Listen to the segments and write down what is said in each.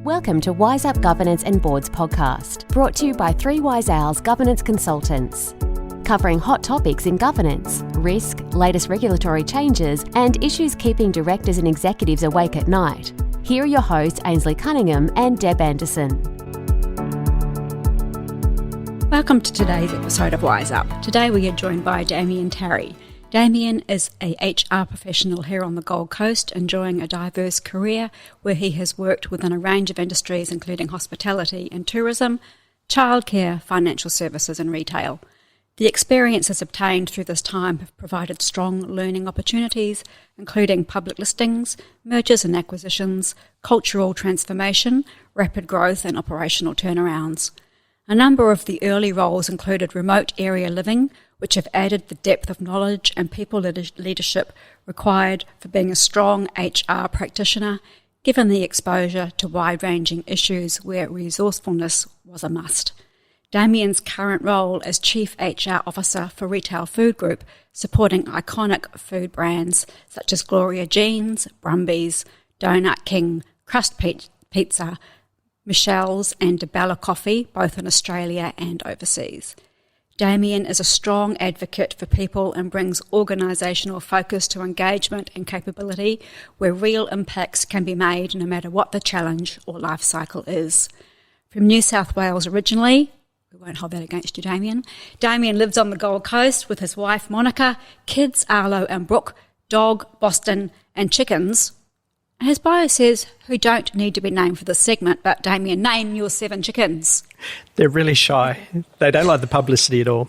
Welcome to Wise Up Governance and Boards podcast, brought to you by 3 Wise Owls Governance Consultants, covering hot topics in governance, risk, latest regulatory changes, and issues keeping directors and executives awake at night. Here are your hosts, Ainslie Cunningham and Deb Anderson. Welcome to today's episode of Wise Up. Today we are joined by Damian Tarry. Damian is a HR professional here on the Gold Coast, enjoying a diverse career where he has worked within a range of industries including hospitality and tourism, childcare, financial services and retail. The experiences obtained through this time have provided strong learning opportunities, including public listings, mergers and acquisitions, cultural transformation, rapid growth and operational turnarounds. A number of the early roles included remote area living, which have added the depth of knowledge and people leadership required for being a strong HR practitioner, given the exposure to wide-ranging issues where resourcefulness was a must. Damian's current role as Chief HR Officer for Retail Food Group, supporting iconic food brands such as Gloria Jeans, Brumbies, Donut King, Crust Pizza, Michelle's and DeBella Coffee, both in Australia and overseas. Damian is a strong advocate for people and brings organisational focus to engagement and capability where real impacts can be made no matter what the challenge or life cycle is. From New South Wales originally, we won't hold that against you, Damian. Damian lives on the Gold Coast with his wife Monica, kids Arlo and Brooke, dog Boston and chickens. His bio says who don't need to be named for this segment, but Damian, name your 7 chickens. They're really shy. They don't like the publicity at all.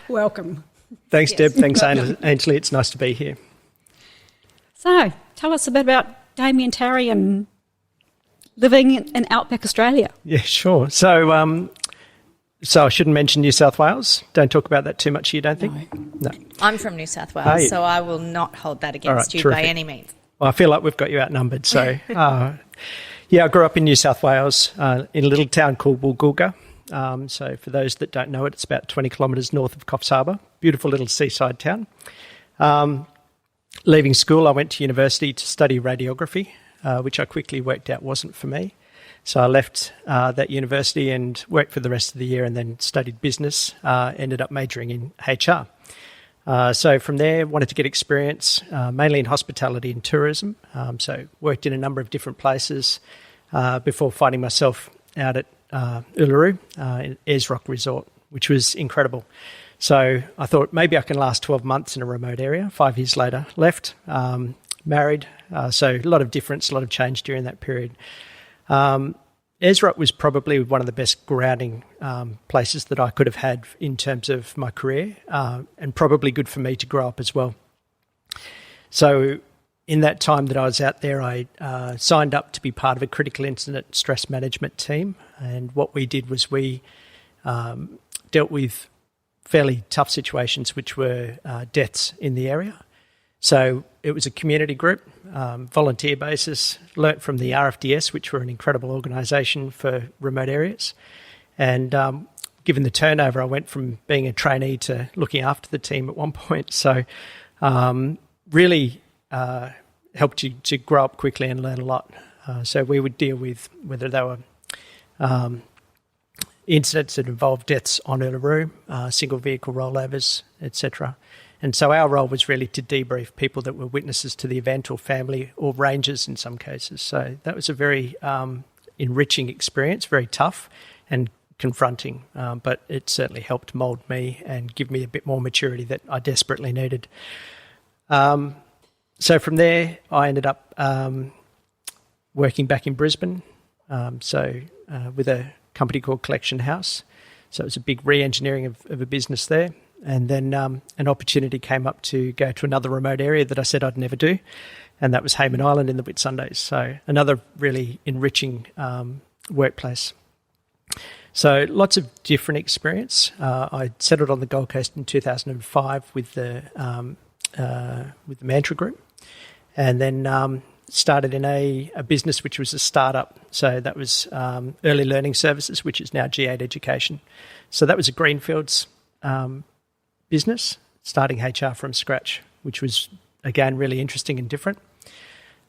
Welcome. Thanks, Deb. Thanks, Ainslie. It's nice to be here. So, tell us a bit about Damian Tarry and living in Outback Australia. Yeah, sure. So I shouldn't mention New South Wales. Don't talk about that too much, you don't think? No. I'm from New South Wales, so I will not hold that against you terrific. By any means. Well, I feel like we've got you outnumbered. So, yeah, I grew up in New South Wales in a little town called Woolgoolga. So for those that don't know it, it's about 20 kilometres north of Coffs Harbour. Beautiful little seaside town. Leaving school, I went to university to study radiography, which I quickly worked out wasn't for me. So I left that university and worked for the rest of the year and then studied business, ended up majoring in HR. So from there, wanted to get experience, mainly in hospitality and tourism. So worked in a number of different places before finding myself out at Uluru, in Ayers Rock Resort, which was incredible. So I thought maybe I can last 12 months in a remote area. 5 years later, left, married. So a lot of difference, a lot of change during that period. Ayers Rock was probably one of the best grounding places that I could have had in terms of my career, and probably good for me to grow up as well. So in that time that I was out there, I signed up to be part of a critical incident stress management team. And what we did was we dealt with fairly tough situations, which were deaths in the area. So it was a community group, volunteer basis, learnt from the RFDS, which were an incredible organisation for remote areas. And given the turnover, I went from being a trainee to looking after the team at one point. So really helped you to grow up quickly and learn a lot. So we would deal with whether they were incidents that involved deaths on Uluru, single vehicle rollovers, etc. And so our role was really to debrief people that were witnesses to the event or family or rangers in some cases. So that was a very enriching experience, very tough and confronting, but it certainly helped mould me and give me a bit more maturity that I desperately needed. So from there, I ended up working back in Brisbane, with a company called Collection House. So it was a big re-engineering of a business there. And then an opportunity came up to go to another remote area that I said I'd never do, and that was Hayman Island in the Whitsundays. So another really enriching workplace. So lots of different experience. I settled on the Gold Coast in 2005 with the Mantra Group, and then started in a business which was a startup. So that was Early Learning Services, which is now G8 Education. So that was a greenfields business, starting HR from scratch, which was, again, really interesting and different.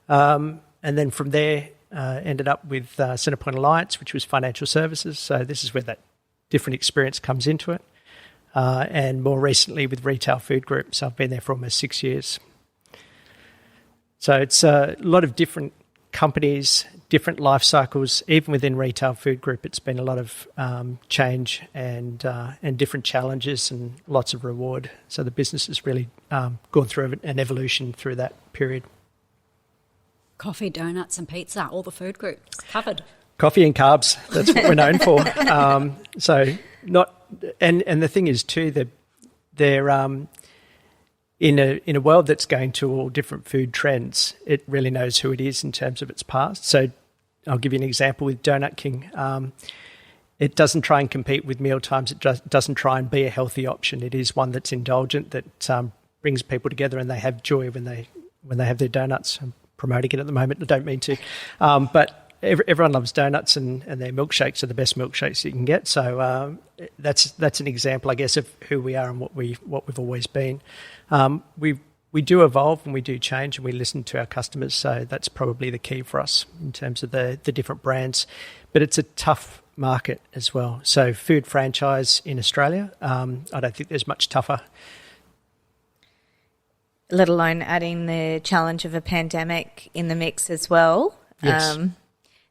And then from there, ended up with Centrepoint Alliance, which was financial services. So this is where that different experience comes into it. And more recently with Retail Food Group. So I've been there for almost 6 years. So it's a lot of different companies, different life cycles. Even within Retail Food Group, it's been a lot of change and different challenges and lots of reward. So the business has really gone through an evolution through that period. Coffee, donuts and pizza, all the food groups covered. Coffee and carbs, that's what we're known for. And the thing is too that they're in a world that's going to all different food trends, it really knows who it is in terms of its past. So I'll give you an example with Donut King. It doesn't try and compete with mealtimes. It doesn't try and be a healthy option. It is one that's indulgent, that brings people together, and they have joy when they have their donuts. I'm promoting it at the moment. I don't mean to, but everyone loves donuts, and their milkshakes are the best milkshakes you can get. So that's an example, I guess, of who we are and what we've always been. We do evolve and we do change, and we listen to our customers. So that's probably the key for us in terms of the different brands. But it's a tough market as well. So food franchise in Australia, I don't think there's much tougher. Let alone adding the challenge of a pandemic in the mix as well. Yes.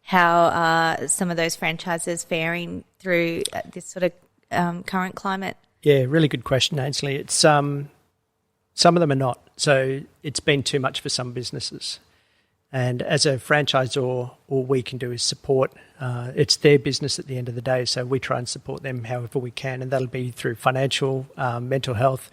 How are some of those franchises faring through this sort of current climate? Yeah, really good question, Ainslie. It's some of them are not. So it's been too much for some businesses. And as a franchisor, all we can do is support. It's their business at the end of the day, so we try and support them however we can, and that'll be through financial, mental health,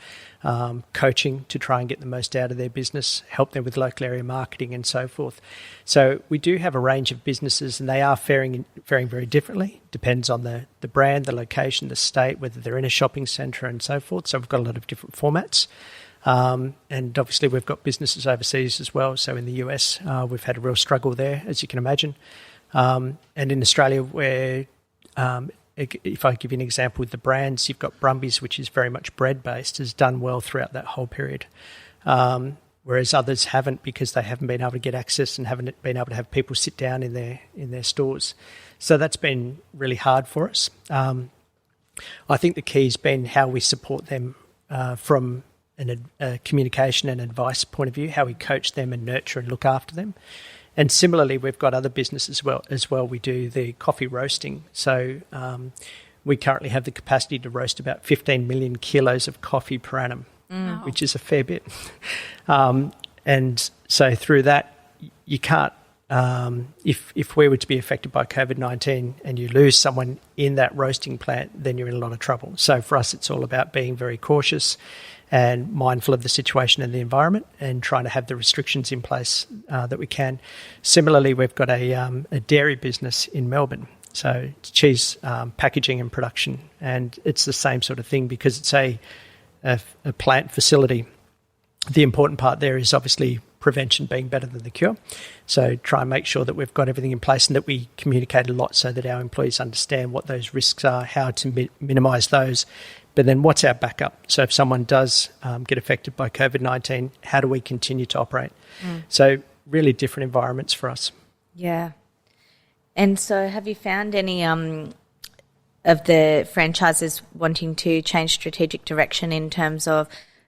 coaching to try and get the most out of their business, help them with local area marketing and so forth. So we do have a range of businesses, and they are faring very differently. Depends on the brand, the location, the state, whether they're in a shopping centre and so forth. So we've got a lot of different formats. And obviously we've got businesses overseas as well. So in the US, we've had a real struggle there, as you can imagine. And in Australia, where if I give you an example with the brands, you've got Brumbies, which is very much bread-based, has done well throughout that whole period. Whereas others haven't, because they haven't been able to get access and haven't been able to have people sit down in their stores. So that's been really hard for us. I think the key's been how we support them from a communication and advice point of view, how we coach them and nurture and look after them. And similarly, we've got other businesses as well. We do the coffee roasting. So we currently have the capacity to roast about 15 million kilos of coffee per annum, which is a fair bit. And so through that, you can't, if we were to be affected by COVID-19 and you lose someone in that roasting plant, then you're in a lot of trouble. So for us, it's all about being very cautious and mindful of the situation and the environment, and trying to have the restrictions in place that we can. Similarly, we've got a dairy business in Melbourne, so it's cheese packaging and production, and it's the same sort of thing because it's a plant facility. The important part there is obviously prevention being better than the cure. So try and make sure that we've got everything in place and that we communicate a lot so that our employees understand what those risks are, how to minimise those. But then what's our backup? So if someone does get affected by COVID-19, how do we continue to operate? So really different environments for us. Yeah. And so have you found any of the franchises wanting to change strategic direction in terms of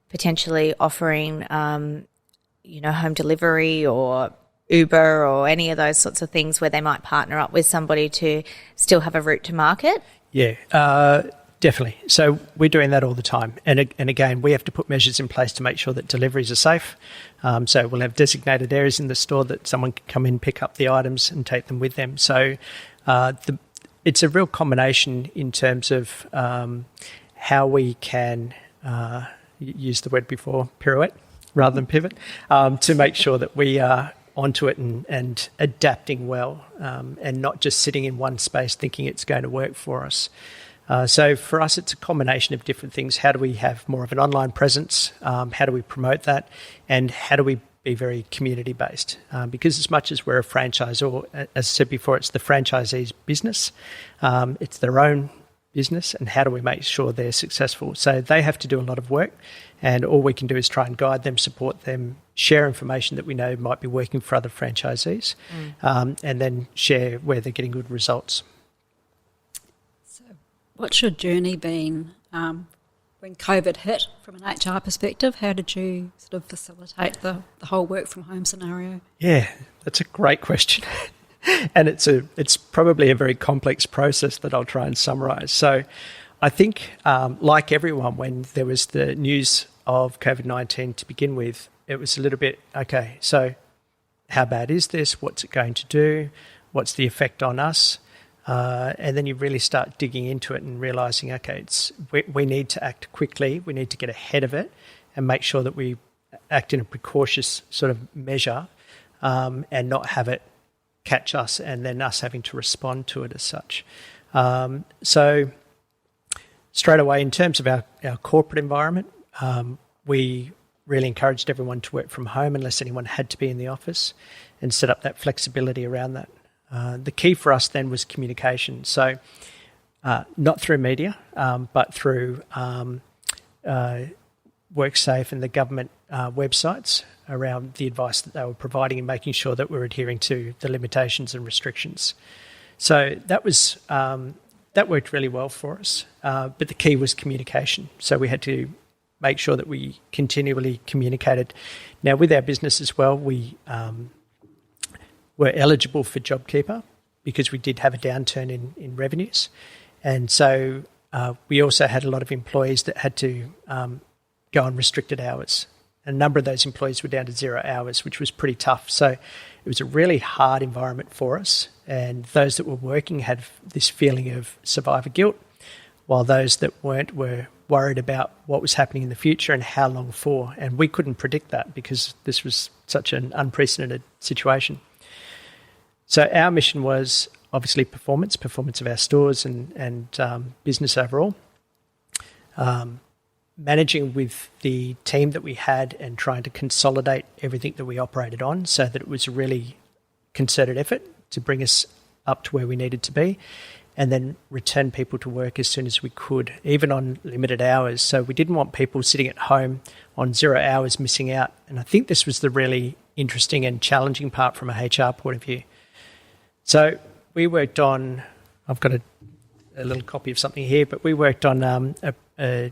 potentially offering, home delivery or Uber or any of those sorts of things where they might partner up with somebody to still have a route to market? Yeah, definitely. So we're doing that all the time. And again, we have to put measures in place to make sure that deliveries are safe. So we'll have designated areas in the store that someone can come in, pick up the items and take them with them. So it's a real combination in terms of how we can use the word before, pirouette rather than pivot, to make sure that we are onto it and adapting well, and not just sitting in one space thinking it's going to work for us. So for us, it's a combination of different things. How do we have more of an online presence? How do we promote that? And how do we be very community-based? Because as much as we're a franchisor, as I said before, it's the franchisee's business. It's their own business, and how do we make sure they're successful? So they have to do a lot of work, and all we can do is try and guide them, support them, share information that we know might be working for other franchisees, and then share where they're getting good results. So what's your journey been when COVID hit from an HR perspective? How did you sort of facilitate the whole work from home scenario? Yeah, that's a great question. And it's probably a very complex process that I'll try and summarise. So I think, like everyone, when there was the news of COVID-19 to begin with, it was a little bit, okay, so how bad is this? What's it going to do? What's the effect on us? And then you really start digging into it and realising, okay, we need to act quickly. We need to get ahead of it and make sure that we act in a precautious sort of measure and not have it catch us and then us having to respond to it as such. So straight away, in terms of our corporate environment, we really encouraged everyone to work from home unless anyone had to be in the office, and set up that flexibility around that. The key for us then was communication. So not through media, but through WorkSafe and the government websites around the advice that they were providing and making sure that we're adhering to the limitations and restrictions. So that was that worked really well for us. But the key was communication. So we had to make sure that we continually communicated. Now, with our business as well, we were eligible for JobKeeper because we did have a downturn in revenues. And so we also had a lot of employees that had to go on restricted hours. A number of those employees were down to 0 hours, which was pretty tough. So it was a really hard environment for us. And those that were working had this feeling of survivor guilt, while those that weren't were worried about what was happening in the future and how long for. And we couldn't predict that because this was such an unprecedented situation. So our mission was obviously performance of our stores and business overall. Managing with the team that we had and trying to consolidate everything that we operated on so that it was a really concerted effort to bring us up to where we needed to be, and then return people to work as soon as we could, even on limited hours. So we didn't want people sitting at home on 0 hours missing out. And I think this was the really interesting and challenging part from a HR point of view. So we worked on, I've got a little copy of something here, but we worked on a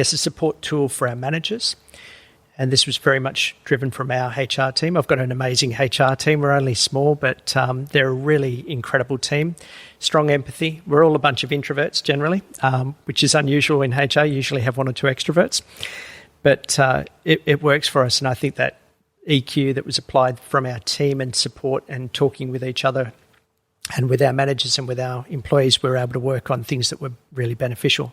support tool for our managers. And this was very much driven from our HR team. I've got an amazing HR team. We're only small, but they're a really incredible team. Strong empathy. We're all a bunch of introverts generally, which is unusual in HR. You usually have one or two extroverts. But it works for us. And I think that EQ that was applied from our team and support and talking with each other and with our managers and with our employees, we were able to work on things that were really beneficial.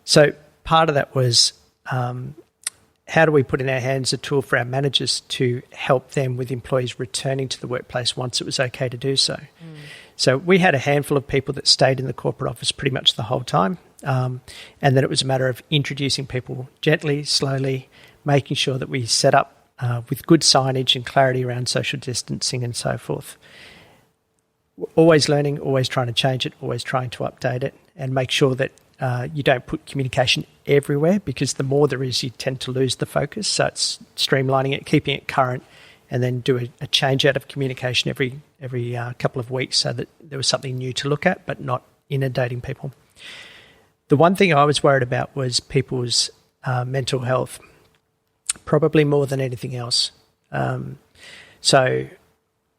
So part of that was how do we put in our hands a tool for our managers to help them with employees returning to the workplace once it was okay to do so. So we had a handful of people that stayed in the corporate office pretty much the whole time. And then it was a matter of introducing people gently, slowly, making sure that we set up with good signage and clarity around social distancing and so forth. Always learning, always trying to change it, always trying to update it, and make sure that you don't put communication everywhere, because the more there is, you tend to lose the focus. So it's streamlining it, keeping it current, and then do a change out of communication every couple of weeks so that there was something new to look at, but not inundating people. The one thing I was worried about was people's mental health, probably more than anything else. So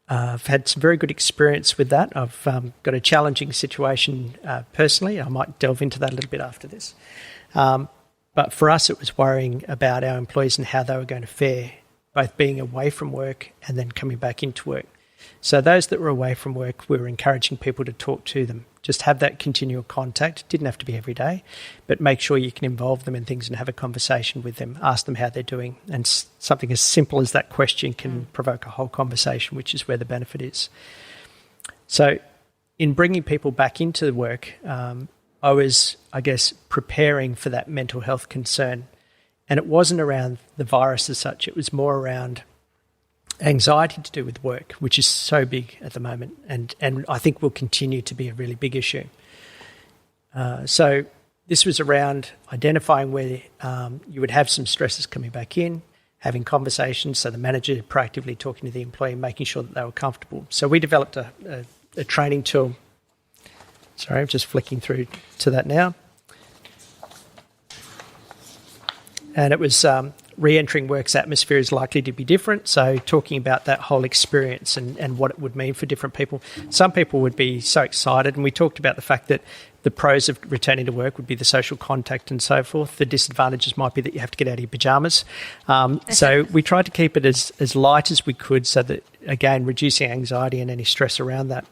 I've had some very good experience with that. I've got a challenging situation personally. I might delve into that a little bit after this. But for us, it was worrying about our employees and how they were going to fare, both being away from work and then coming back into work. So those that were away from work, we were encouraging people to talk to them. Just have that continual contact. It didn't have to be every day, but make sure you can involve them in things and have a conversation with them, ask them how they're doing. And something as simple as that question can provoke a whole conversation, which is where the benefit is. So in bringing people back into work, I was, preparing for that mental health concern. And it wasn't around the virus as such. It was more around anxiety to do with work, which is so big at the moment, and I think will continue to be a really big issue. So this was around identifying where you would have some stresses coming back in, having conversations, so the manager proactively talking to the employee, making sure that they were comfortable. So we developed a training tool. Sorry, I'm just flicking through to that now. And it was re-entering work's atmosphere is likely to be different. So talking about that whole experience and what it would mean for different people. Some people would be so excited, and we talked about the fact that the pros of returning to work would be the social contact and so forth. The disadvantages might be that you have to get out of your pyjamas. So we tried to keep it as light as we could so that, again, reducing anxiety and any stress around that.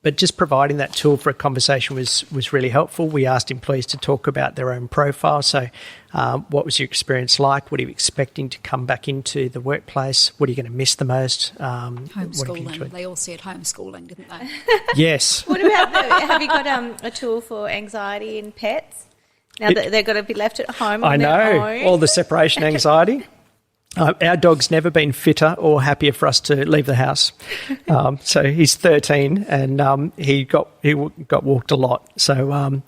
But just providing that tool for a conversation was really helpful. We asked employees to talk about their own profile. So what was your experience like? What are you expecting to come back into the workplace? What are you going to miss the most? Homeschooling. They all said homeschooling, didn't they? Yes. What about have you got a tool for anxiety in pets? Now that they've got to be left at home on their own? All the separation anxiety. Our dog's never been fitter or happier for us to leave the house. So he's 13 and he got walked a lot. So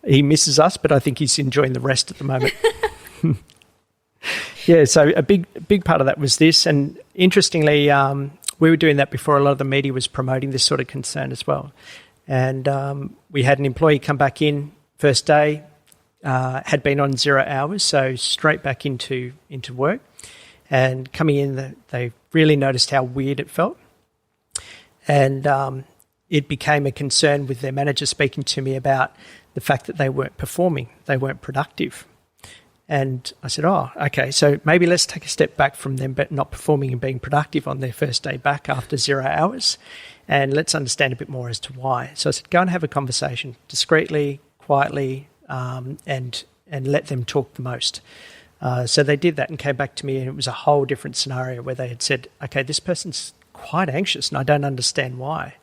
he misses us, but I think he's enjoying the rest at the moment. Yeah, so a big part of that was this. And interestingly, we were doing that before a lot of the media was promoting this sort of concern as well. And we had an employee come back in first day, had been on 0 hours, so straight back into work. And coming in, they really noticed how weird it felt. And it became a concern with their manager speaking to me about the fact that they weren't performing, they weren't productive. And I said, oh, okay, so maybe let's take a step back from them not performing and being productive on their first day back after 0 hours, and let's understand a bit more as to why. So I said, go and have a conversation discreetly, quietly, and let them talk the most. So they did that and came back to me, and it was a whole different scenario where they had said, okay, this person's quite anxious and I don't understand why.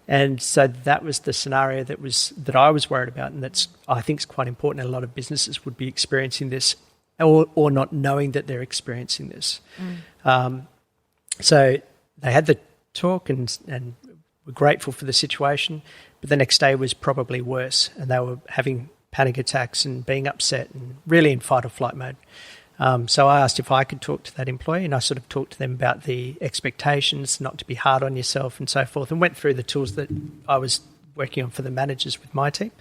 And so that was the scenario that I was worried about, and I think is quite important. A lot of businesses would be experiencing this or not knowing that they're experiencing this. So they had the talk and were grateful for the situation, but the next day was probably worse, and they were having panic attacks and being upset and really in fight or flight mode. So I asked if I could talk to that employee, and I sort of talked to them about the expectations, not to be hard on yourself and so forth, and went through the tools that I was working on for the managers with my team.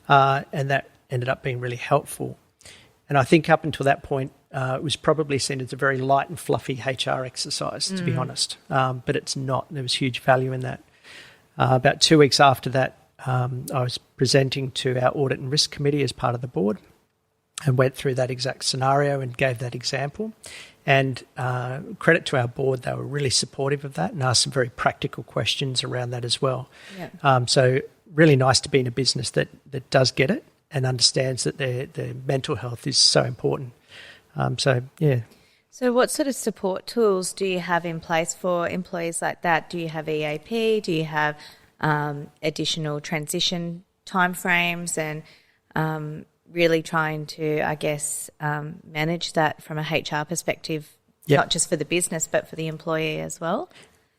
And that ended up being really helpful. And I think up until that point, it was probably seen as a very light and fluffy HR exercise, to be honest. But it's not. There was huge value in that. About 2 weeks after that, I was presenting to our Audit and Risk Committee as part of the board and went through that exact scenario and gave that example. And credit to our board, they were really supportive of that and asked some very practical questions around that as well. Yeah. So really nice to be in a business that does get it and understands that their mental health is so important. So what sort of support tools do you have in place for employees like that? Do you have EAP? Do you have additional transition timeframes, and really trying to, I guess, manage that from a HR perspective, not just for the business but for the employee as well?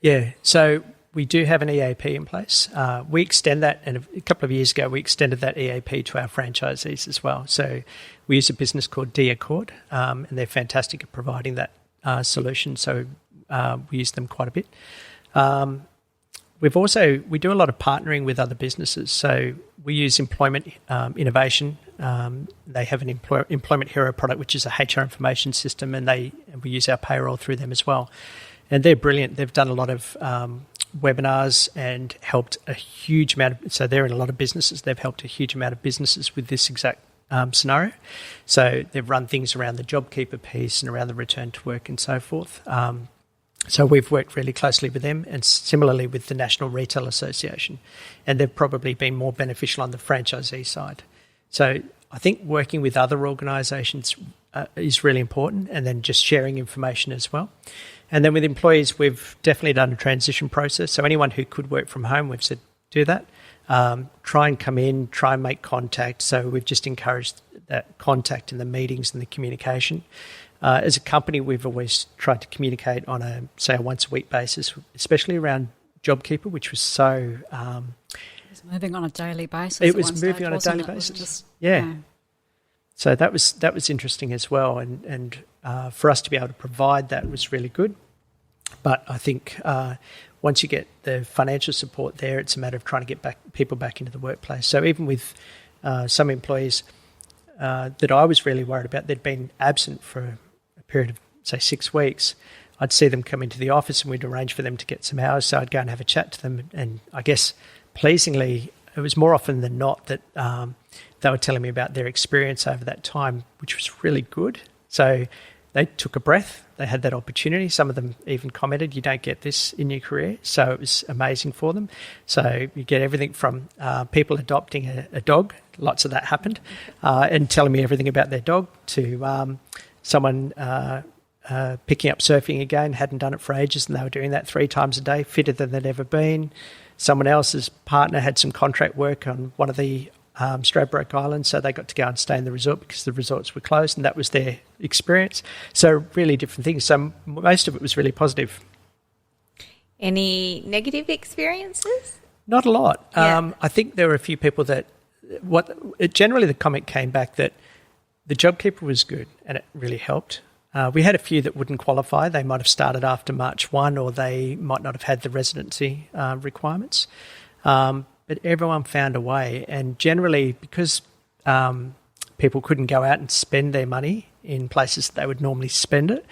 Yeah, so we do have an EAP in place. We extend that, and a couple of years ago we extended that EAP to our franchisees as well. So we use a business called D-Accord, and they're fantastic at providing that solution, so we use them quite a bit. We do a lot of partnering with other businesses. So we use Employment Innovation. They have an Employment Hero product, which is a HR information system, and we use our payroll through them as well. And they're brilliant. They've done a lot of webinars and helped a huge amount so they're in a lot of businesses. They've helped a huge amount of businesses with this exact scenario. So they've run things around the JobKeeper piece and around the return to work and so forth. So we've worked really closely with them, and similarly with the National Retail Association, and they've probably been more beneficial on the franchisee side. So I think working with other organisations is really important, and then just sharing information as well. And then with employees, we've definitely done a transition process. So anyone who could work from home, we've said, do that. Try and come in, try and make contact. So we've just encouraged that contact in the meetings and the communication. As a company, we've always tried to communicate on a once-a-week basis, especially around JobKeeper, which was so was moving on a daily basis. It was moving on a daily basis. Yeah. So that was interesting as well, and for us to be able to provide that was really good. But I think once you get the financial support there, it's a matter of trying to get people back into the workplace. So even with some employees that I was really worried about, they'd been absent for a period of, say, 6 weeks. I'd see them come into the office and we'd arrange for them to get some hours. So I'd go and have a chat to them. And I guess pleasingly, it was more often than not that they were telling me about their experience over that time, which was really good. So they took a breath. They had that opportunity. Some of them even commented, you don't get this in your career. So it was amazing for them. So you get everything from people adopting a dog, lots of that happened, and telling me everything about their dog, to someone picking up surfing again, hadn't done it for ages, and they were doing that 3 times a day, fitter than they'd ever been. Someone else's partner had some contract work on one of the Stradbroke Islands, so they got to go and stay in the resort because the resorts were closed, and that was their experience. So really different things. So most of it was really positive. Any negative experiences? Not a lot. Yeah. I think there were a few people that generally the comment came back that the JobKeeper was good and it really helped. We had a few that wouldn't qualify. They might have started after March 1, or they might not have had the residency requirements. But everyone found a way. And generally, because people couldn't go out and spend their money in places that they would normally spend it,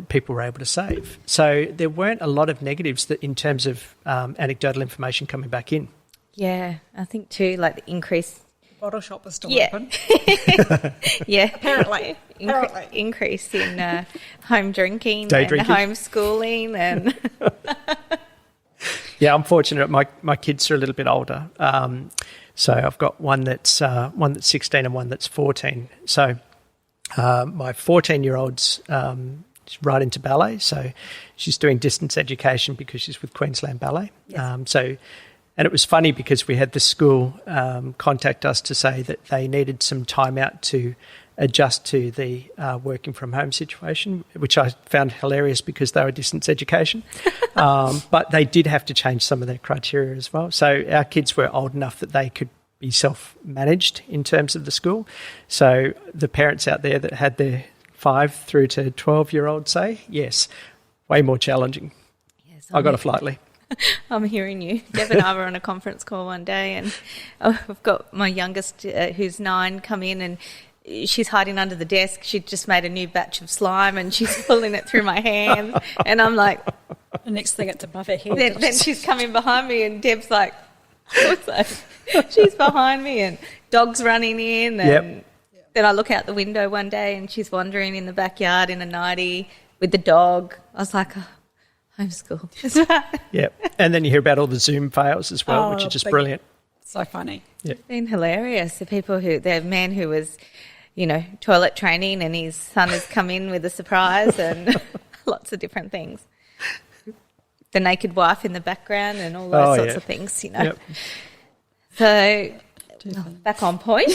people were able to save. So there weren't a lot of negatives that in terms of anecdotal information coming back in. Yeah, I think too, like the increase. Bottle shop was still Yeah. open. Yeah, Apparently. increase in home drinking Day and drinking. homeschooling and Yeah, I'm fortunate. My kids are a little bit older, so I've got one that's 16 and one that's 14. So my 14-year-old's right into ballet, so she's doing distance education because she's with Queensland Ballet. Yes. And it was funny because we had the school contact us to say that they needed some time out to adjust to the working from home situation, which I found hilarious because they were distance education. But they did have to change some of their criteria as well. So our kids were old enough that they could be self-managed in terms of the school. So the parents out there that had their 5 through to 12-year-olds say, yes, way more challenging. yes, I got off lightly. I'm hearing you. Deb and I were on a conference call one day, and I've got my youngest, who's 9, come in, and she's hiding under the desk. She'd just made a new batch of slime, and she's pulling it through my hand. And I'm like, The next thing, it's above her head. then she's coming behind me, and Deb's like, what's that? She's behind me, and dog's running in. And then I look out the window one day, and she's wandering in the backyard in a nightie with the dog. I was like, oh, homeschool. Yeah. And then you hear about all the Zoom fails as well, which are just brilliant. So funny. Yeah. It's been hilarious. The man who was, toilet training, and his son has come in with a surprise and lots of different things. The naked wife in the background and all those sorts of things, Yep. So, back on point.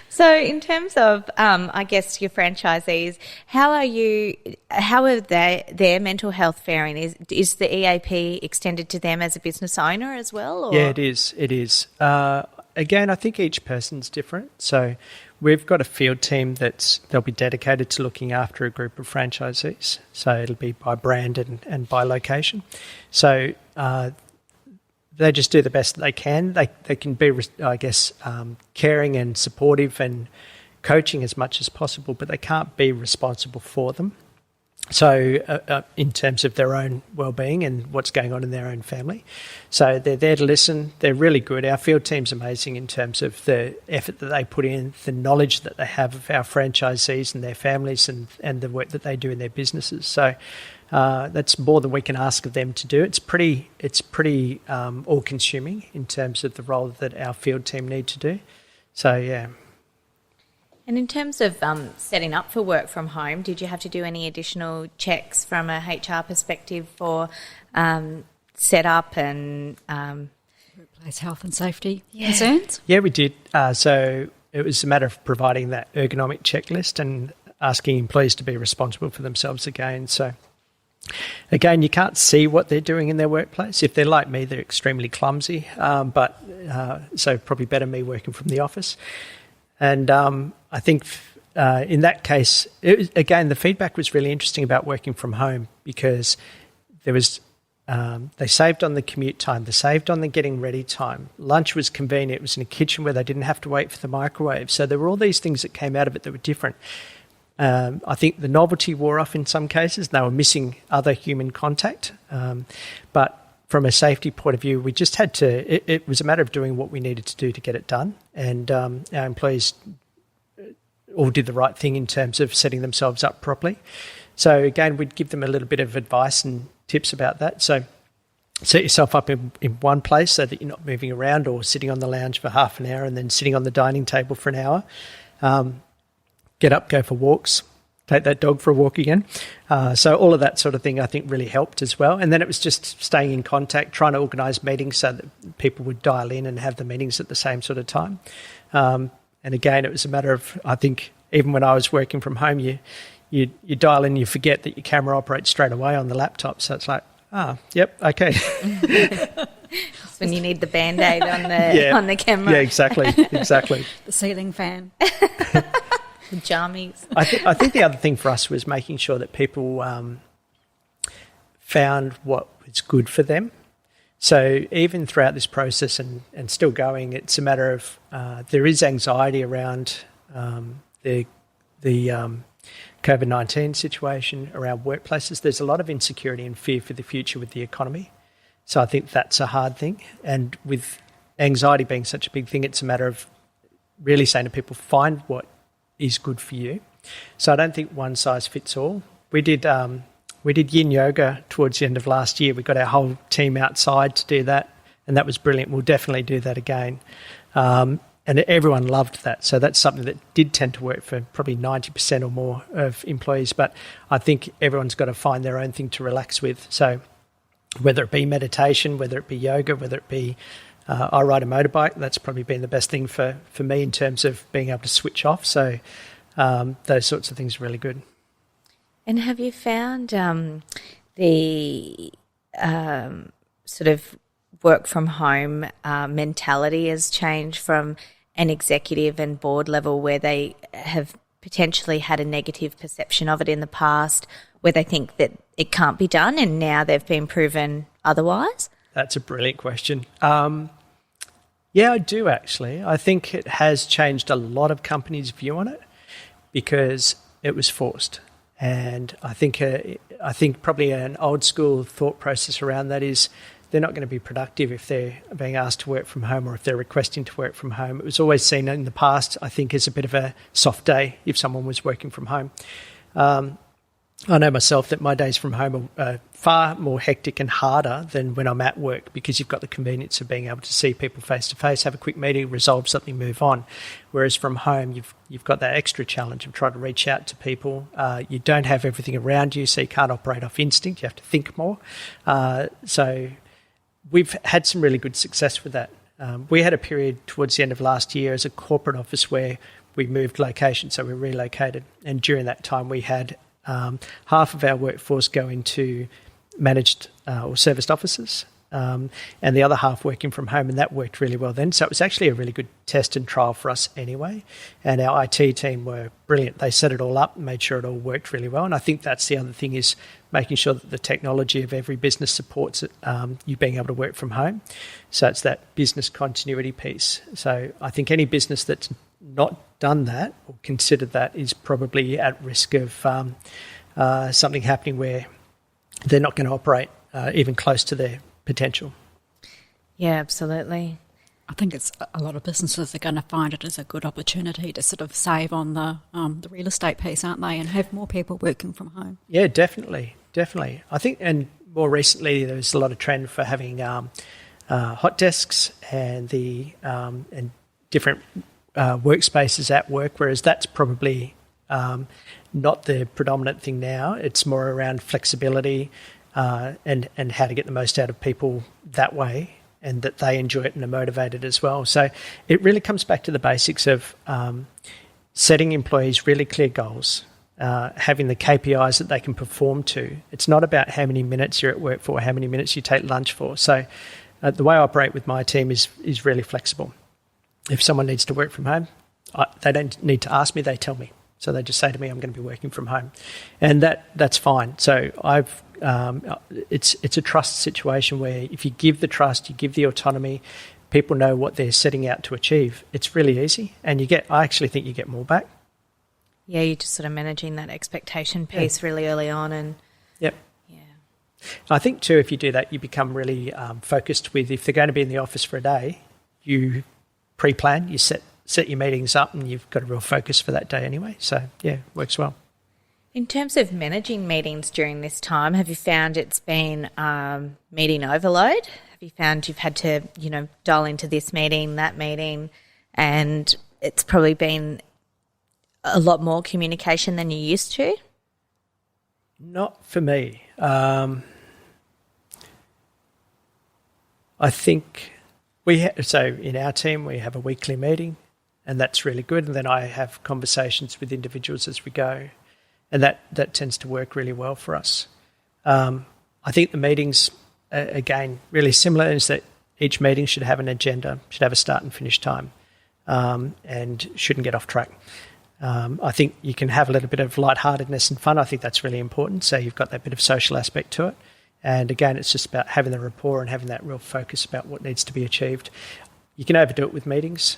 So in terms of, I guess, your franchisees, how are their mental health faring? Is the EAP extended to them as a business owner as well? Or? Yeah, it is. It is. Again, I think each person's different. So we've got a field team they'll be dedicated to looking after a group of franchisees. So it'll be by brand and by location. So they just do the best that they can. They can be, I guess, caring and supportive and coaching as much as possible, but they can't be responsible for them. So in terms of their own well-being and what's going on in their own family. So they're there to listen. They're really good. Our field team's amazing in terms of the effort that they put in, the knowledge that they have of our franchisees and their families and the work that they do in their businesses. So that's more than we can ask of them to do. It's pretty all-consuming in terms of the role that our field team need to do. So, yeah. And in terms of setting up for work from home, did you have to do any additional checks from a HR perspective for setup and Workplace health and safety concerns? Yeah, we did. So it was a matter of providing that ergonomic checklist and asking employees to be responsible for themselves again. So Again, you can't see what they're doing in their workplace. If they're like me, they're extremely clumsy, so probably better me working from the office. And I think in that case, again, the feedback was really interesting about working from home because there was they saved on the commute time, they saved on the getting ready time. Lunch was convenient. It was in a kitchen where they didn't have to wait for the microwave. So there were all these things that came out of it that were different. I think the novelty wore off in some cases. They were missing other human contact. But from a safety point of view, we just had to, it was a matter of doing what we needed to do to get it done. And our employees all did the right thing in terms of setting themselves up properly. So again, we'd give them a little bit of advice and tips about that. So set yourself up in one place so that you're not moving around or sitting on the lounge for half an hour and then sitting on the dining table for an hour. Get up, go for walks, take that dog for a walk again. So all of that sort of thing I think really helped as well. And then it was just staying in contact, trying to organise meetings so that people would dial in and have the meetings at the same sort of time. And again, it was a matter of, I think, even when I was working from home, you dial in, you forget that your camera operates straight away on the laptop. So it's like, yep, okay. That's when you need the Band-Aid on the camera. Yeah, exactly. The ceiling fan. The jammies. I think the other thing for us was making sure that people found what was good for them. So even throughout this process and still going, it's a matter of there is anxiety around the COVID-19 situation around workplaces. There's a lot of insecurity and fear for the future with the economy. So I think that's a hard thing. And with anxiety being such a big thing, it's a matter of really saying to people, find what is good for you. So I don't think one size fits all. We did yin yoga towards the end of last year. We got our whole team outside to do that, and that was brilliant. We'll definitely do that again. And everyone loved that. So that's something that did tend to work for probably 90% or more of employees. But I think everyone's got to find their own thing to relax with. So whether it be meditation, whether it be yoga, whether it be I ride a motorbike, that's probably been the best thing for me in terms of being able to switch off. So those sorts of things are really good. And have you found the sort of work from home mentality has changed from an executive and board level where they have potentially had a negative perception of it in the past, where they think that it can't be done and now they've been proven otherwise? That's a brilliant question. Yeah, I do actually. I think it has changed a lot of companies' view on it because it was forced. And I think probably an old school thought process around that is they're not going to be productive if they're being asked to work from home or if they're requesting to work from home. It was always seen in the past, I think, as a bit of a soft day if someone was working from home. I know myself that my days from home are far more hectic and harder than when I'm at work because you've got the convenience of being able to see people face to face, have a quick meeting, resolve something, move on. Whereas from home, you've got that extra challenge of trying to reach out to people. You don't have everything around you, so you can't operate off instinct. You have to think more. So we've had some really good success with that. We had a period towards the end of last year as a corporate office where we moved location, so we relocated. And during that time, we had half of our workforce go into managed or serviced offices and the other half working from home, and that worked really well then. So it was actually a really good test and trial for us anyway. And our IT team were brilliant. They set it all up and made sure it all worked really well. And I think that's the other thing is making sure that the technology of every business supports it, you being able to work from home. So it's that business continuity piece. So I think any business that's not done that or considered that is probably at risk of something happening where they're not going to operate even close to their potential. Yeah, absolutely. I think it's a lot of businesses are going to find it as a good opportunity to sort of save on the real estate piece, aren't they, and have more people working from home. Yeah, definitely. I think, and more recently, there's a lot of trend for having hot desks and and different workspaces at work, whereas that's probably not the predominant thing now. It's more around flexibility and how to get the most out of people that way, and that they enjoy it and are motivated as well. So it really comes back to the basics of setting employees really clear goals, having the KPIs that they can perform to. It's not about how many minutes you're at work for, how many minutes you take lunch for. So the way I operate with my team is really flexible. If someone needs to work from home, they don't need to ask me, they tell me. So they just say to me, I'm going to be working from home. And that's fine. So it's a trust situation where if you give the trust, you give the autonomy, people know what they're setting out to achieve, it's really easy. And I actually think you get more back. Yeah, you're just sort of managing that expectation piece really early on. And yep. Yeah. I think too, if you do that, you become really focused with, if they're going to be in the office for a day, you pre-plan, you set your meetings up, and you've got a real focus for that day anyway. So, yeah, works well. In terms of managing meetings during this time, have you found it's been meeting overload? Have you found you've had to, dial into this meeting, that meeting, and it's probably been a lot more communication than you used to? Not for me. I think so in our team we have a weekly meeting, and that's really good. And then I have conversations with individuals as we go, and that tends to work really well for us. I think the meetings, again, really similar, is that each meeting should have an agenda, should have a start and finish time, and shouldn't get off track. I think you can have a little bit of lightheartedness and fun. I think that's really important. So you've got that bit of social aspect to it. And again, it's just about having the rapport and having that real focus about what needs to be achieved. You can overdo it with meetings.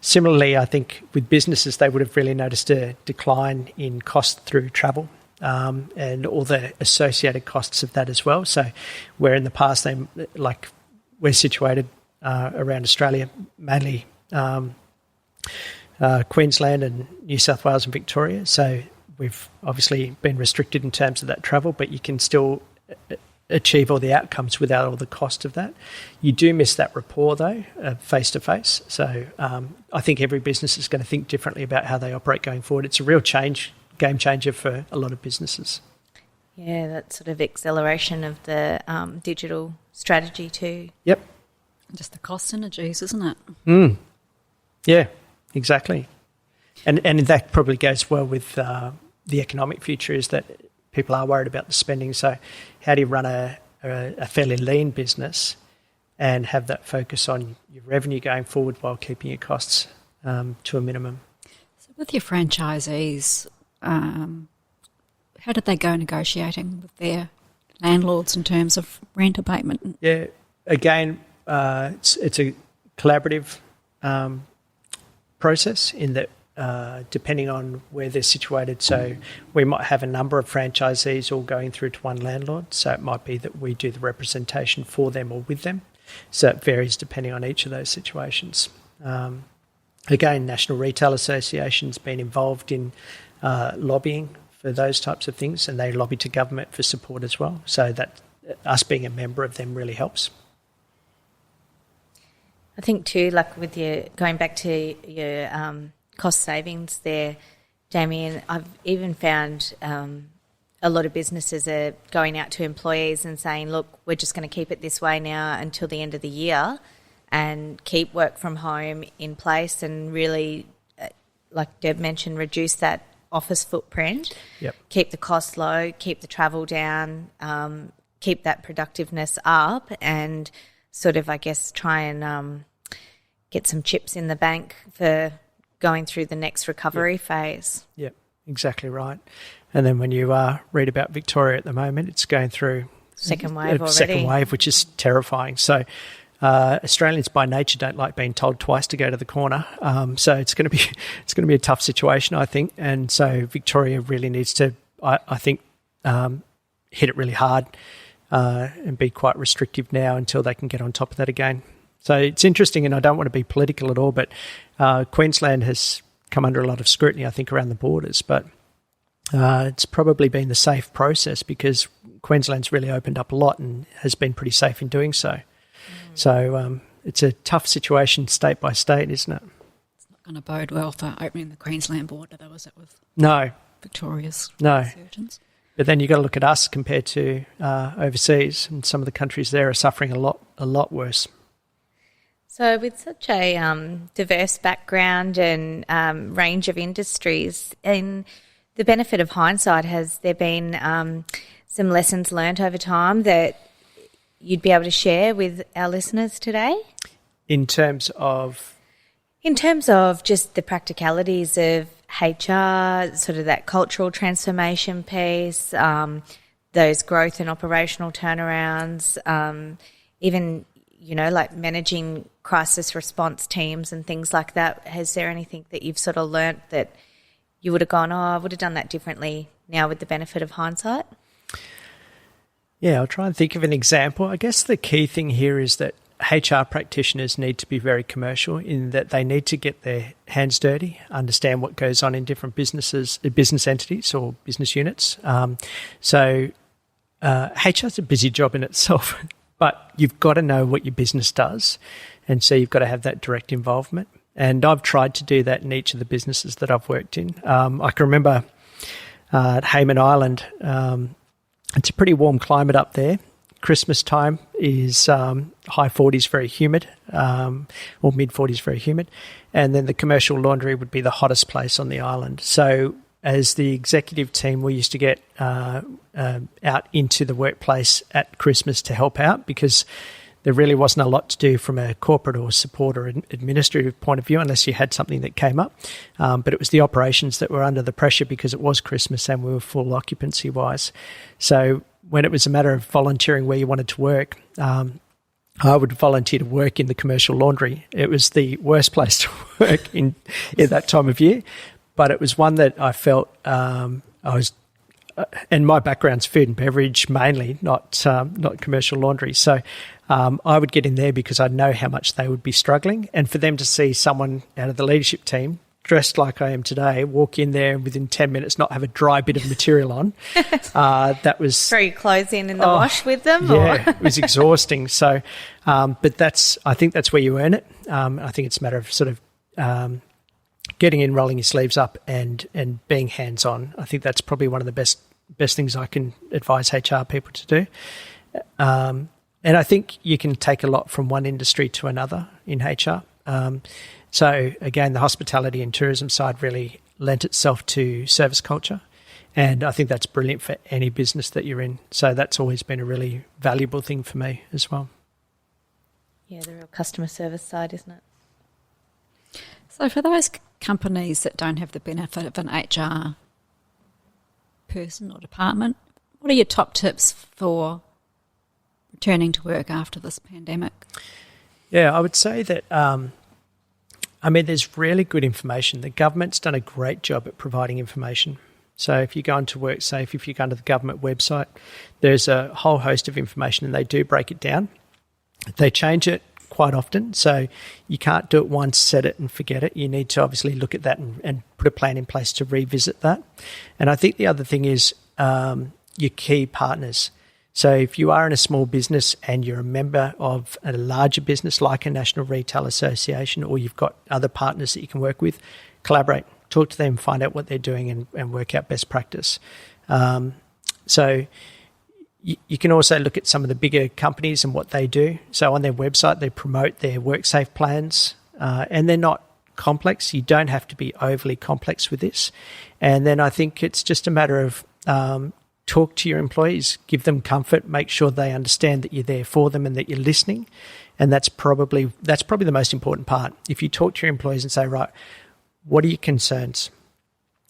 Similarly, I think with businesses, they would have really noticed a decline in cost through travel and all the associated costs of that as well. So where in the past, we're situated around Australia, mainly Queensland and New South Wales and Victoria. So we've obviously been restricted in terms of that travel, but you can still achieve all the outcomes without all the cost of that. You do miss that rapport, though, face-to-face. So I think every business is going to think differently about how they operate going forward. It's a real game changer for a lot of businesses. Yeah, that sort of acceleration of the digital strategy too. Yep. Just the cost synergies, isn't it? Yeah, exactly. And that probably goes well with the economic future, is that people are worried about the spending. So how do you run a fairly lean business and have that focus on your revenue going forward while keeping your costs to a minimum? So with your franchisees, how did they go negotiating with their landlords in terms of rent abatement? Yeah, again, it's a collaborative process in that depending on where they're situated. So we might have a number of franchisees all going through to one landlord. So it might be that we do the representation for them or with them. So it varies depending on each of those situations. Again, National Retail Association's been involved in lobbying for those types of things, and they lobby to government for support as well. So that us being a member of them really helps. I think too, like with your going back to your cost savings there, Damian, I've even found a lot of businesses are going out to employees and saying, look, we're just going to keep it this way now until the end of the year and keep work from home in place and really, like Deb mentioned, reduce that office footprint, keep the cost low, keep the travel down, keep that productiveness up, and sort of, I guess, try and get some chips in the bank for going through the next recovery phase. Yep, exactly right. And then when you read about Victoria at the moment, it's going through second wave already. Second wave, which is terrifying. So Australians by nature don't like being told twice to go to the corner. So it's going to be a tough situation, I think. And so Victoria really needs to, I think, hit it really hard and be quite restrictive now until they can get on top of that again. So it's interesting, and I don't want to be political at all, but Queensland has come under a lot of scrutiny, I think, around the borders. But it's probably been the safe process because Queensland's really opened up a lot and has been pretty safe in doing so. So it's a tough situation state by state, isn't it? It's not going to bode well for opening the Queensland border, though, is it, with Victoria's resurgence? But then you've got to look at us compared to overseas, and some of the countries there are suffering a lot worse. So with such a diverse background and range of industries, in the benefit of hindsight, has there been some lessons learnt over time that you'd be able to share with our listeners today? In terms of? In terms of just the practicalities of HR, sort of that cultural transformation piece, those growth and operational turnarounds, even, like managing crisis response teams and things like that. Has there anything that you've sort of learnt that you would have gone, I would have done that differently now with the benefit of hindsight? Yeah, I'll try and think of an example. I guess the key thing here is that HR practitioners need to be very commercial in that they need to get their hands dirty, understand what goes on in different business entities or business units. So HR's a busy job in itself, but you've got to know what your business does. And so you've got to have that direct involvement. And I've tried to do that in each of the businesses that I've worked in. I can remember at Hayman Island, it's a pretty warm climate up there. Christmas time is high 40s, very humid, or mid 40s, very humid. And then the commercial laundry would be the hottest place on the island. So as the executive team, we used to get out into the workplace at Christmas to help out because there really wasn't a lot to do from a corporate or support or administrative point of view unless you had something that came up. But it was the operations that were under the pressure because it was Christmas and we were full occupancy-wise. So when it was a matter of volunteering where you wanted to work, I would volunteer to work in the commercial laundry. It was the worst place to work in that time of year, but it was one that I felt and my background's food and beverage mainly, not commercial laundry. So I would get in there because I know how much they would be struggling. And for them to see someone out of the leadership team dressed like I am today, walk in there and within 10 minutes not have a dry bit of material on, that was... Throw your clothes in the wash with them? Yeah, it was exhausting. So, but I think that's where you earn it. I think it's a matter of sort of getting in, rolling your sleeves up and being hands-on. I think that's probably one of the best things I can advise HR people to do. And I think you can take a lot from one industry to another in HR. So again, the hospitality and tourism side really lent itself to service culture. And I think that's brilliant for any business that you're in. So that's always been a really valuable thing for me as well. Yeah, the real customer service side, isn't it? So for those companies that don't have the benefit of an HR person or department, what are your top tips for returning to work after this pandemic? Yeah, I would say that, there's really good information. The government's done a great job at providing information. So if you go into WorkSafe, if you go onto the government website, there's a whole host of information and they do break it down. They change it quite often, so you can't do it once, set it and forget it. You need to obviously look at that and put a plan in place to revisit that. And I think the other thing is your key partners. So if you are in a small business and you're a member of a larger business like a National Retail Association, or you've got other partners that you can work with, collaborate, talk to them, find out what they're doing and work out best practice. So you can also look at some of the bigger companies and what they do. So on their website, they promote their WorkSafe plans, and they're not complex. You don't have to be overly complex with this. And then I think it's just a matter of talk to your employees, give them comfort, make sure they understand that you're there for them and that you're listening. And that's probably the most important part. If you talk to your employees and say, right, what are your concerns?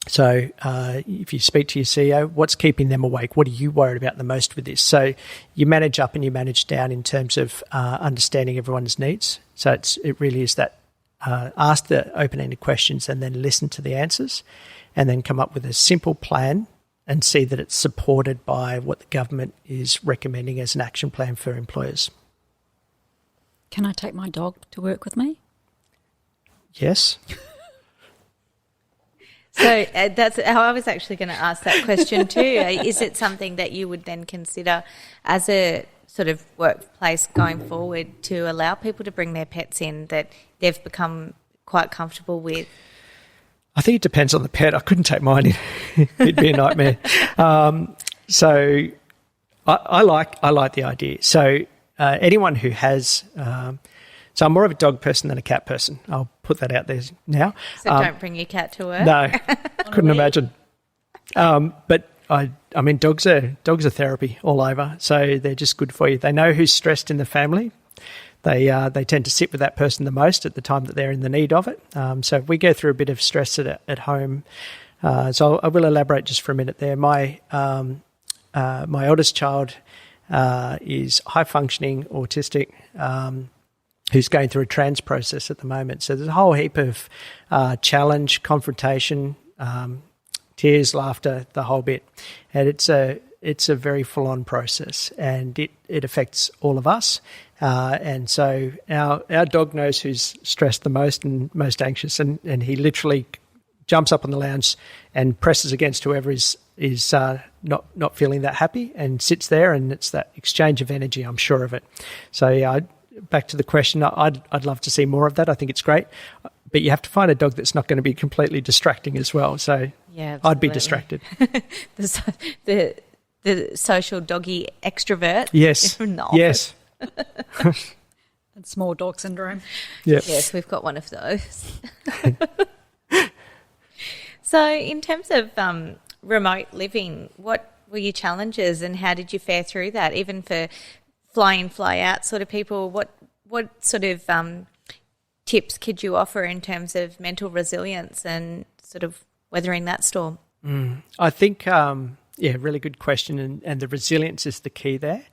So if you speak to your CEO, what's keeping them awake? What are you worried about the most with this? So you manage up and you manage down in terms of understanding everyone's needs. So it really is that ask the open-ended questions and then listen to the answers and then come up with a simple plan and see that it's supported by what the government is recommending as an action plan for employers. Can I take my dog to work with me? Yes. So that's how I was actually going to ask that question too. Is it something that you would then consider as a sort of workplace going forward to allow people to bring their pets in that they've become quite comfortable with? I think it depends on the pet. I couldn't take mine in. It'd be a nightmare. So I like the idea. So anyone who has so I'm more of a dog person than a cat person. I'll put that out there now. So don't bring your cat to work? No, couldn't imagine. But I mean, dogs are therapy all over, so they're just good for you. They know who's stressed in the family. They tend to sit with that person the most at the time that they're in the need of it. So if we go through a bit of stress at home, so I will elaborate just for a minute there. My oldest child is high functioning, autistic, who's going through a trans process at the moment. So there's a whole heap of challenge, confrontation, tears, laughter, the whole bit, and it's a very full-on process, and it affects all of us. And so our dog knows who's stressed the most and most anxious, and he literally jumps up on the lounge and presses against whoever is not feeling that happy, and sits there, and it's that exchange of energy. I'm sure of it. So yeah, back to the question, I'd love to see more of that. I think it's great, but you have to find a dog that's not going to be completely distracting as well. So yeah, I'd be distracted. the social doggy extrovert. Yes. Yes. And small dog syndrome. Yep. Yes, we've got one of those. So in terms of remote living, what were your challenges and how did you fare through that? Even for fly in, fly out sort of people, what sort of tips could you offer in terms of mental resilience and sort of weathering that storm? I think, really good question, and the resilience is the key there.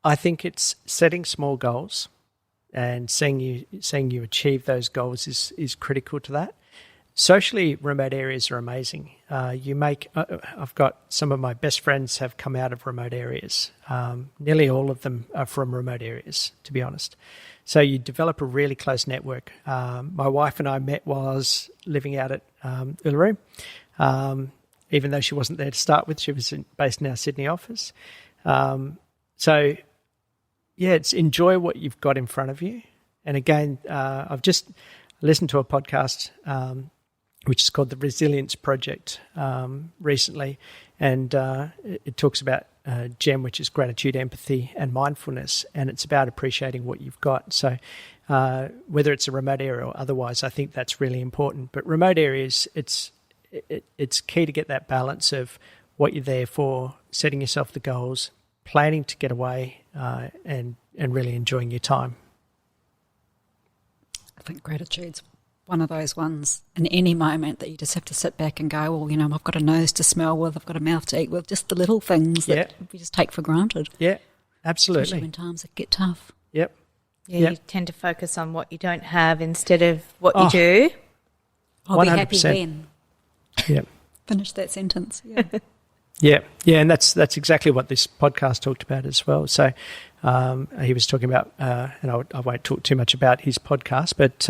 I think it's setting small goals and seeing you achieve those goals is critical to that. Socially, remote areas are amazing. I've got some of my best friends have come out of remote areas. Nearly all of them are from remote areas, to be honest. So you develop a really close network. My wife and I met while I was living out at Uluru. Even though she wasn't there to start with, she was based in our Sydney office. So, yeah, it's enjoy what you've got in front of you. And again, I've just listened to a podcast which is called the Resilience Project recently, and it talks about GEM, which is gratitude, empathy, and mindfulness, and it's about appreciating what you've got. So whether it's a remote area or otherwise, I think that's really important. But remote areas, it's key to get that balance of what you're there for, setting yourself the goals, planning to get away, and really enjoying your time. I think gratitude's one of those ones in any moment that you just have to sit back and go, well, I've got a nose to smell with, I've got a mouth to eat with, just the little things that we just take for granted. Yeah, absolutely. Especially when times get tough. Yep. Yeah, you tend to focus on what you don't have instead of what you do. I'll 100%. Be happy then. Yep. Finish that sentence. Yeah. Yeah, and that's exactly what this podcast talked about as well. So he was talking about, and I won't talk too much about his podcast, but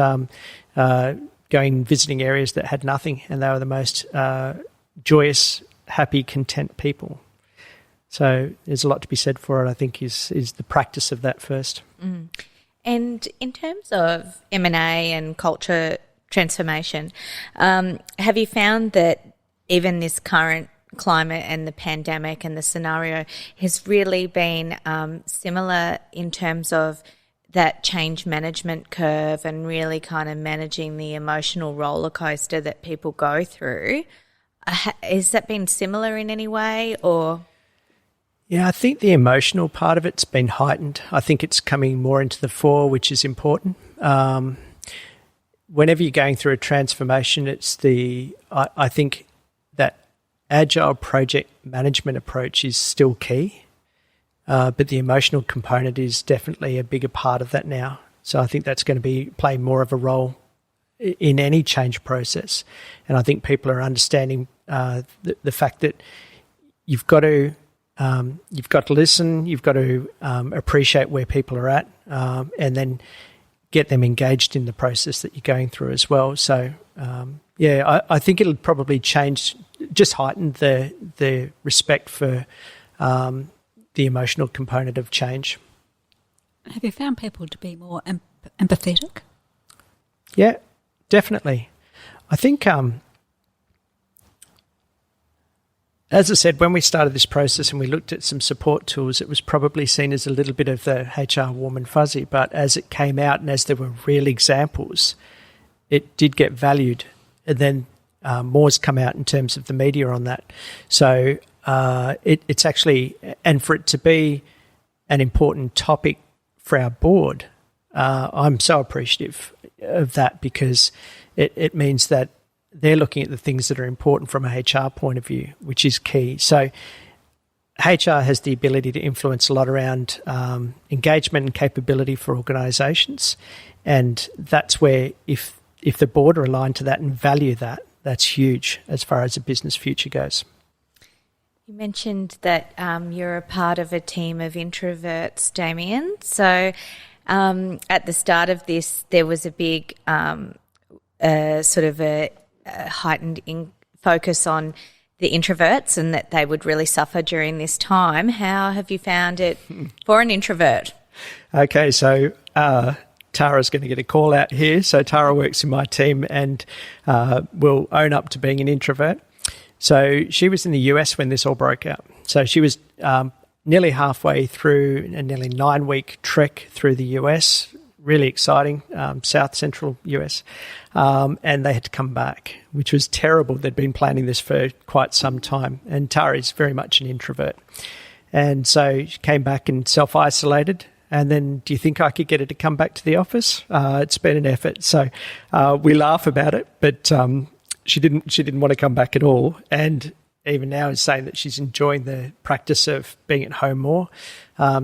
going visiting areas that had nothing, and they were the most joyous, happy, content people. So there's a lot to be said for it, I think, is the practice of that first. Mm. And in terms of M&A and culture transformation, have you found that even this current climate and the pandemic and the scenario has really been similar in terms of that change management curve and really kind of managing the emotional roller coaster that people go through? Has that been similar in any way, or? Yeah, I think the emotional part of it's been heightened. I think it's coming more into the fore, which is important. Whenever you're going through a transformation, I think that agile project management approach is still key, but the emotional component is definitely a bigger part of that now. So I think that's going to play more of a role in any change process. And I think people are understanding the fact that you've got to listen, you've got to appreciate where people are at, and then get them engaged in the process that you're going through as well. So, I think it'll probably just heighten the respect for the emotional component of change. Have you found people to be more empathetic? Yeah, definitely. I think, as I said, when we started this process and we looked at some support tools, it was probably seen as a little bit of the HR warm and fuzzy, but as it came out and as there were real examples, it did get valued. And then more's come out in terms of the media on that. So it's actually, and for it to be an important topic for our board, I'm so appreciative of that, because it means that they're looking at the things that are important from a HR point of view, which is key. So HR has the ability to influence a lot around engagement and capability for organisations, and that's where if the board are aligned to that and value that, that's huge as far as the business future goes. You mentioned that you're a part of a team of introverts, Damian. So at the start of this, there was a big sort of a heightened focus on the introverts and that they would really suffer during this time. How have you found it for an introvert? Okay, so Tara's going to get a call out here. So Tara works in my team and will own up to being an introvert. So she was in the US when this all broke out. So she was nearly halfway through a nearly 9-week trek through the US, really exciting, south central US, and they had to come back, which was terrible. They'd been planning this for quite some time, and Tara is very much an introvert. And so she came back and self-isolated. And then, do you think I could get her to come back to the office? It's been an effort. So we laugh about it, but she didn't want to come back at all. And even now is saying that she's enjoying the practice of being at home more.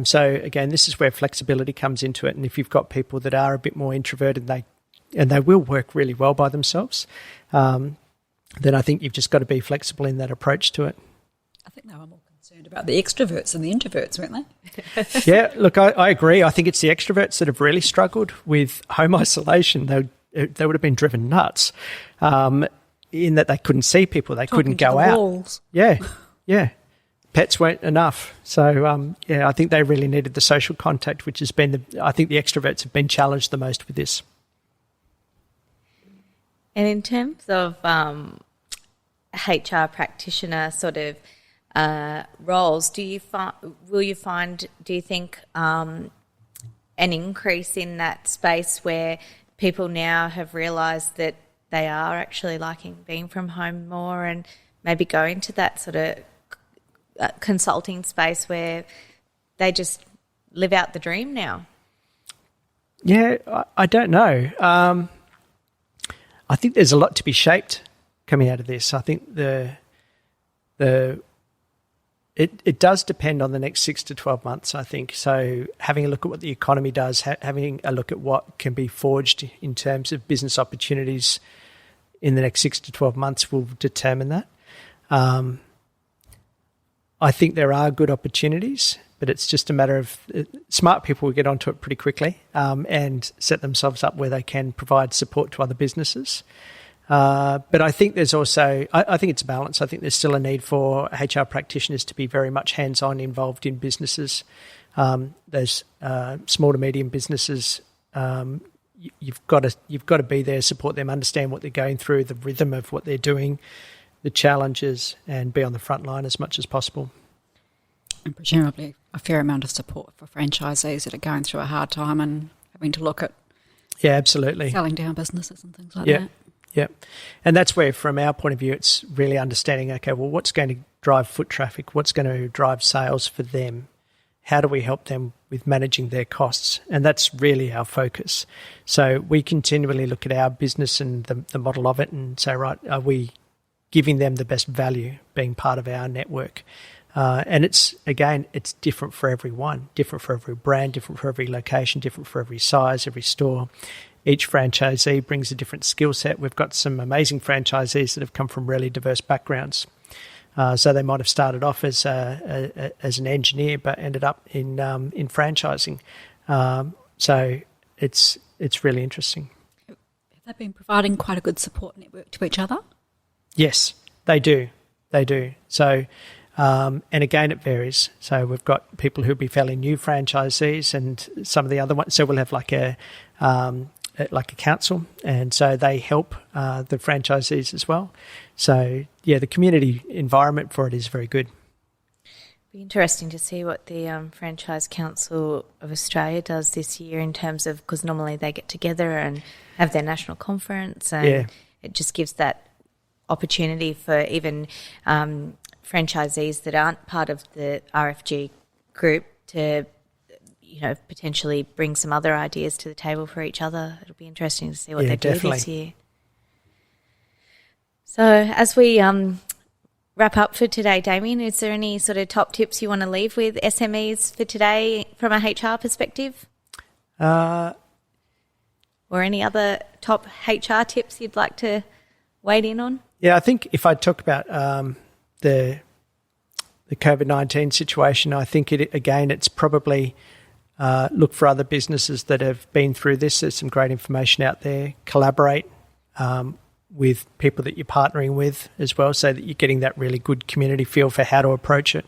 So again, this is where flexibility comes into it. And if you've got people that are a bit more introverted, and they will work really well by themselves, then I think you've just got to be flexible in that approach to it. I think they were more concerned about the extroverts than the introverts, weren't they? Yeah, look, I agree. I think it's the extroverts that have really struggled with home isolation. They would have been driven nuts in that they couldn't see people, they couldn't go out. Walls. Yeah. Pets weren't enough. So, I think they really needed the social contact, which has been I think the extroverts have been challenged the most with this. And in terms of HR practitioner sort of roles, do you think an increase in that space where people now have realised that they are actually liking being from home more and maybe going to that sort of consulting space where they just live out the dream now? Yeah, I don't know. I think there's a lot to be shaped coming out of this. I think it does depend on the next 6 to 12 months, I think. So having a look at what the economy does, having a look at what can be forged in terms of business opportunities in the next 6 to 12 months will determine that. I think there are good opportunities, but it's just a matter of smart people will get onto it pretty quickly and set themselves up where they can provide support to other businesses. But I think there's also, I think it's a balance. I think there's still a need for HR practitioners to be very much hands-on involved in businesses. Those small to medium businesses, you've got to be there, support them, understand what they're going through, the rhythm of what they're doing, the challenges, and be on the front line as much as possible. And presumably a fair amount of support for franchisees that are going through a hard time and having to look at absolutely selling down businesses and things like that. Yeah, and that's where, from our point of view, it's really understanding, okay, well, what's going to drive foot traffic? What's going to drive sales for them? How do we help them with managing their costs? And that's really our focus. So we continually look at our business and the model of it and say, right, are we giving them the best value being part of our network? And it's different for everyone, different for every brand, different for every location, different for every size, every store. Each franchisee brings a different skill set. We've got some amazing franchisees that have come from really diverse backgrounds. So they might have started off as an engineer, but ended up in franchising. So it's really interesting. Have they been providing quite a good support network to each other? Yes, they do. So, and again, it varies. So we've got people who'll be fairly new franchisees, and some of the other ones. So we'll have like a council, and so they help the franchisees as well. So yeah, the community environment for it is very good. Be interesting to see what the Franchise Council of Australia does this year in terms of, because normally they get together and have their national conference, and it just gives that opportunity for even franchisees that aren't part of the RFG group to, potentially bring some other ideas to the table for each other. It'll be interesting to see what they do this year. So as we wrap up for today, Damian, is there any sort of top tips you want to leave with SMEs for today from a HR perspective? Or any other top HR tips you'd like to weigh in on? Yeah, I think if I talk about the COVID-19 situation, I think it's probably look for other businesses that have been through this. There's some great information out there. Collaborate with people that you're partnering with as well, so that you're getting that really good community feel for how to approach it.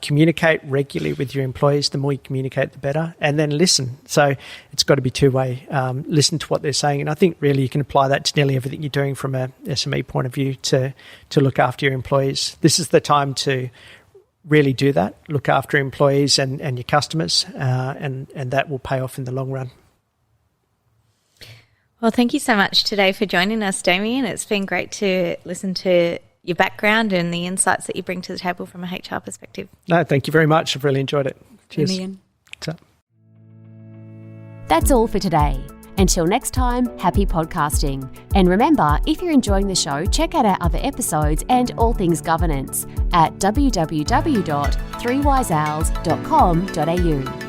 Communicate regularly with your employees. The more you communicate, the better. And then listen. So it's got to be two-way. Listen to what they're saying. And I think really you can apply that to nearly everything you're doing from a SME point of view to look after your employees. This is the time to really do that. Look after employees and your customers, and that will pay off in the long run. Well, thank you so much today for joining us, Damian. It's been great to listen to your background and the insights that you bring to the table from a HR perspective. No, thank you very much. I've really enjoyed it. Cheers. Damian. That's all for today. Until next time, happy podcasting. And remember, if you're enjoying the show, check out our other episodes and all things governance at www.3wiseowls.com.au.